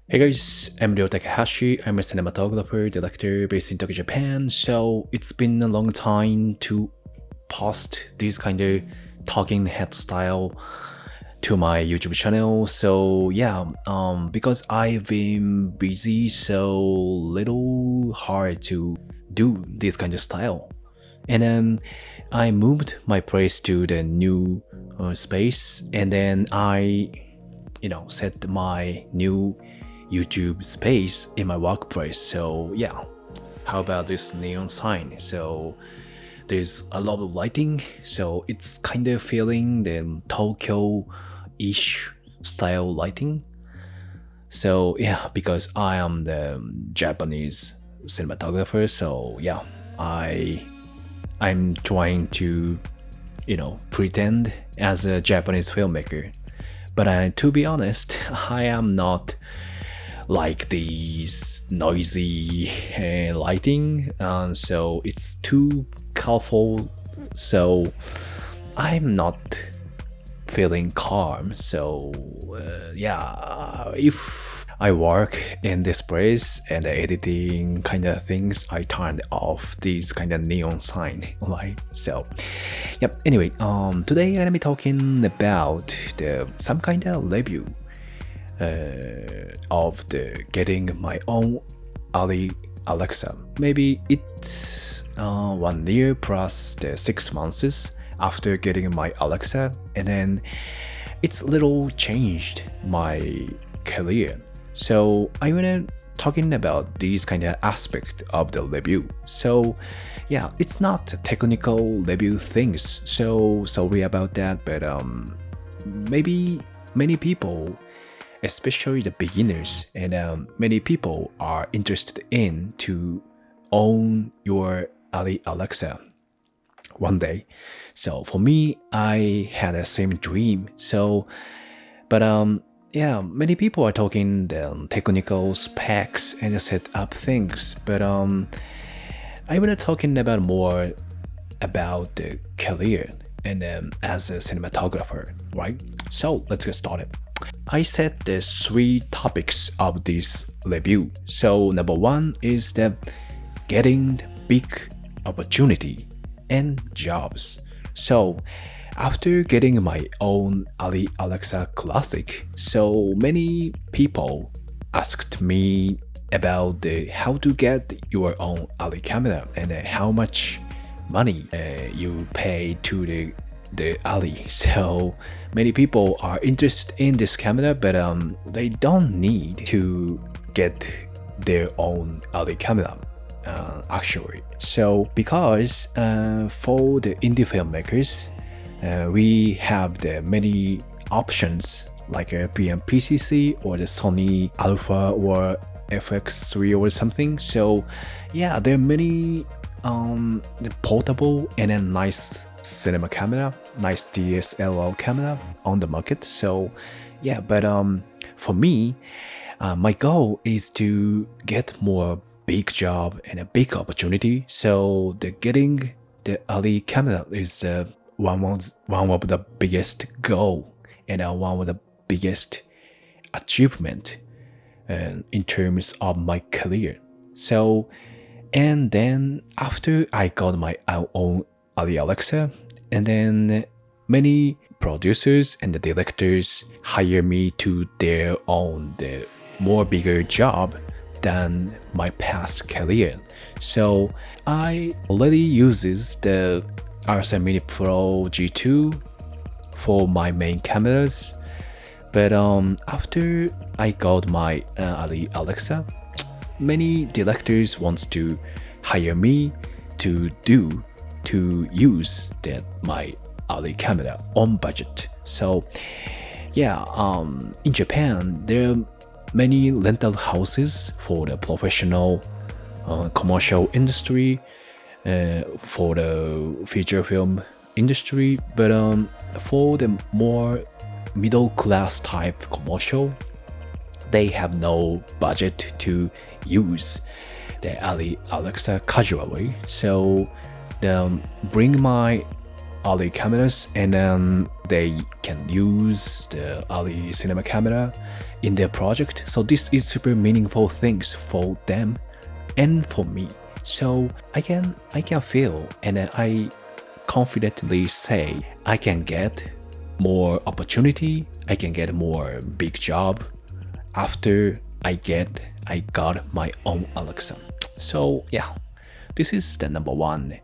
Hey guys, I'm Ryo Takahashi. I'm a cinematographer, director based in Tokyo, Japan. So it's been a long time to post this kind of talking head style to my YouTube channel. So yeah, because I've been busy, so little hard to do this kind of style. And then I moved my place to the new space, and then I set my new YouTube space in my workplace. So yeah, how about this neon sign? So there's a lot of lighting, so it's kind of feeling the Tokyo-ish style lighting. So yeah, because I am the Japanese cinematographer, so yeah, I'm trying to pretend as a Japanese filmmaker. But to be honest, I am not like these noisy lighting, so it's too colorful. So I'm not feeling calm. So yeah, if I work in this place and the editing kind of things, I turned off these kind of neon sign, right? So yep. Anyway, today I'm gonna be talking about some kind of review of the getting my own ARRI Alexa. Maybe it's 1 year plus the 6 months after getting my Alexa, and then it's little changed my career. So I wanna talking about these kind of aspect of the review. So yeah, it's not technical review things, so sorry about that, but maybe many people, especially the beginners, and many people are interested in to own your ARRI Alexa one day. So for me, I had the same dream. So, but yeah, many people are talking the technical specs and the setup things, but I'm gonna talking about more about the career and as a cinematographer, right? So let's get started. I said the 3 topics of this review. So number 1 is the getting big opportunity and jobs. So after getting my own ARRI Alexa Classic, so many people asked me about the how to get your own ARRI camera and how much money you pay to the ARRI. So many people are interested in this camera, but they don't need to get their own ARRI camera. Actually, so because for the indie filmmakers, we have the many options like a BMPCC or the Sony Alpha or FX3 or something. So yeah, there are many the portable and a nice cinema camera, nice DSLR camera on the market. So yeah, but for me, my goal is to get more big job and a big opportunity. So the getting the ARRI camera is one of the biggest goal and one of the biggest achievement in terms of my career. So and then after I got my own ARRI Alexa, and then many producers and the directors hire me to their own the more bigger job than my past career. So I already uses the RSM Mini Pro G2 for my main cameras, but after I got my ARRI Alexa, many directors wants to hire me to use my ARRI camera on budget. So yeah, in Japan there are many rental houses for the professional commercial industry, for the feature film industry, but for the more middle class type commercial, they have no budget to use the ARRI Alexa casually. So bring my ARRI cameras, and then they can use the ARRI cinema camera in their project. So this is super meaningful things for them and for me. So I can feel, and I confidently say I can get more opportunity, I can get more big job after I got my own Alexa. So yeah, this is the number one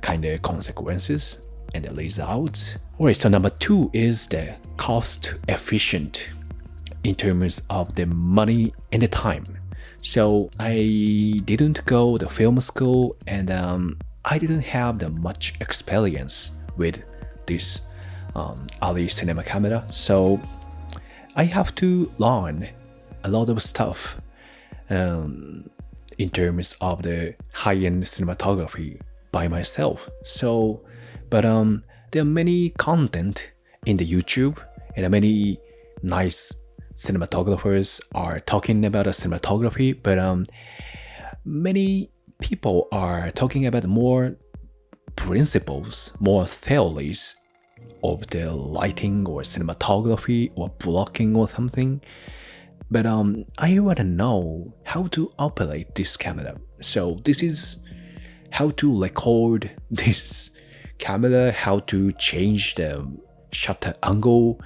kind of consequences and the results. Alright, so number two is the cost efficient in terms of the money and the time. So I didn't go to film school, and I didn't have that much experience with this ARRI cinema camera. So I have to learn a lot of stuff in terms of the high-end cinematography by myself. So, but there are many content in the YouTube, and many nice cinematographers are talking about cinematography, but many people are talking about more principles, more theories of the lighting or cinematography or blocking or something. But I want to know how to operate this camera. So this is how to record this camera, how to change the shutter angle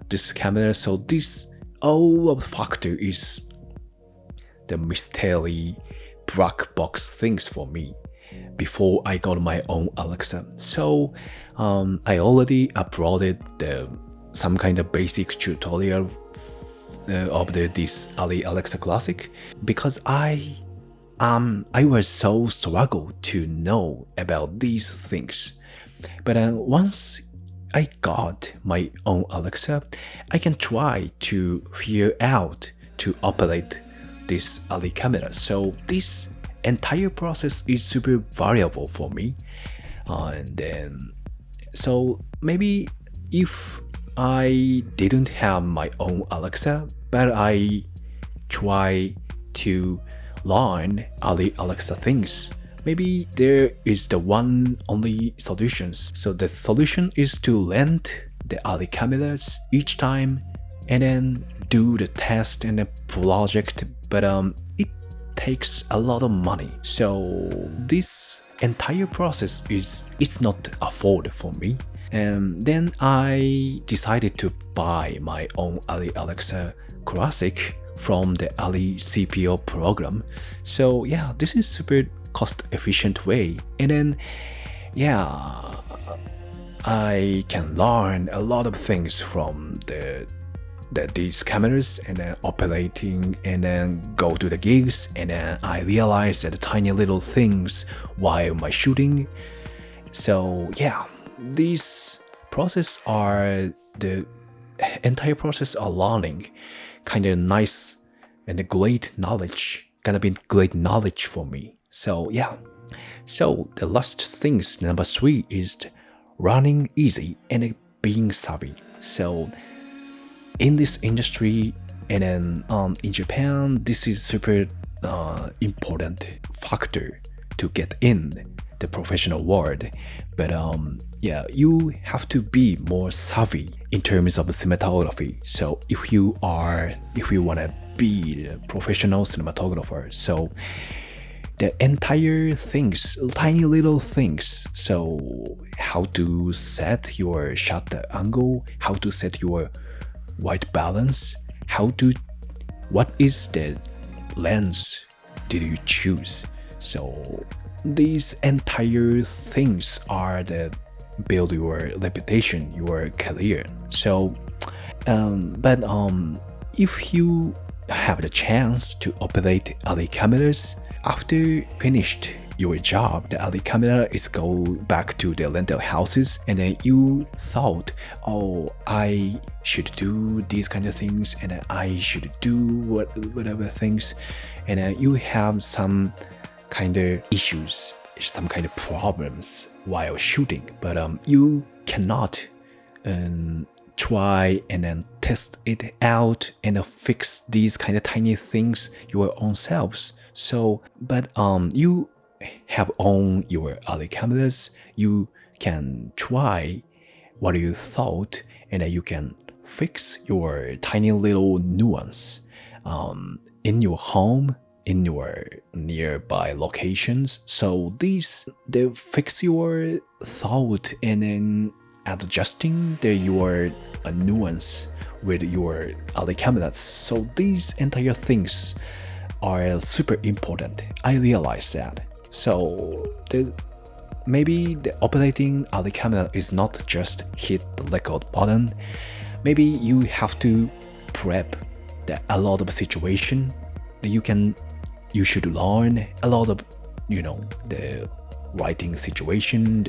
this camera. So this all of the factor is the mystery black box things for me before I got my own Alexa. So I already uploaded some kind of basic tutorial of this ARRI Alexa Classic, because I was so struggled to know about these things. But once I got my own Alexa, I can try to figure out to operate this ARRI camera. So this entire process is super valuable for me. And then, so maybe if I didn't have my own Alexa, but I try to learn ARRI Alexa things, maybe there is the one only solutions. So the solution is to rent the ARRI cameras each time and then do the test and the project, but it takes a lot of money. So this entire process is not affordable for me. And then I decided to buy my own ARRI Alexa Classic from the ARRI CPO program. So yeah, this is super cost efficient way. And then yeah, I can learn a lot of things from these cameras, and then operating, and then go to the gigs, and then I realize that the tiny little things while my shooting. So yeah, these process are the entire process of learning kind of nice and a great knowledge, gonna be great knowledge for me. So yeah, so the last things, number three, is running easy and being savvy. So in this industry, and then in Japan, this is super important factor to get in the professional world. But yeah, you have to be more savvy in terms of cinematography. So if you want to be a professional cinematographer, so the entire things, tiny little things. So how to set your shutter angle, how to set your white balance, what is the lens did you choose? So these entire things are the build your reputation, your career. So but if you have the chance to operate ARRI cameras after finished your job, the ARRI camera is go back to the rental houses, and then you thought, oh, I should do these kind of things, and then I should do whatever things, and then you have some kind of issues, some kind of problems while shooting, but you cannot try and then test it out and fix these kind of tiny things your own selves. So, but you have owned your ARRI cameras, you can try what you thought, and you can fix your tiny little nuance in your home, in your nearby locations. So they fix your thought and then adjusting your nuance with your other cameras. So these entire things are super important. I realize that. So maybe the operating other camera is not just hit the record button. Maybe you have to prep a lot of situation that you should learn a lot of, the writing situation,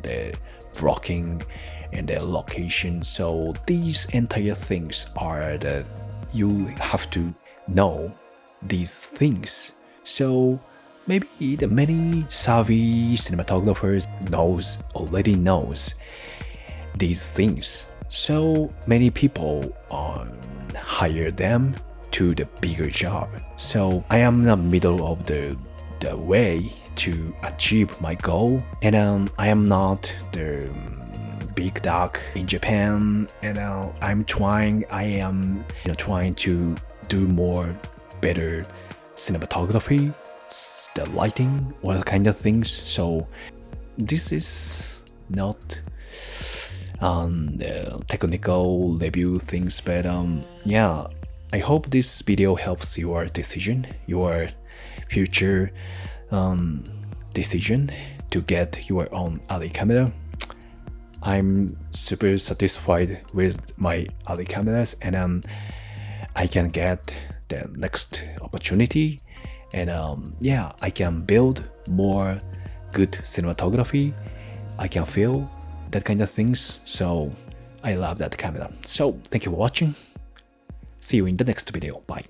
the blocking, and the location. So these entire things are you have to know these things. So maybe the many savvy cinematographers already knows these things. So many people hire them to the bigger job. So I am in the middle of the way to achieve my goal, and I am not the big dog in Japan, and I am trying to do more better cinematography, the lighting, all kind of things. So this is not the technical review things, but yeah, I hope this video helps your decision, your future decision to get your own ARRI camera. I'm super satisfied with my ARRI cameras, and I can get the next opportunity, and yeah, I can build more good cinematography. I can feel that kind of things. So I love that camera. So thank you for watching. See you in the next video. Bye.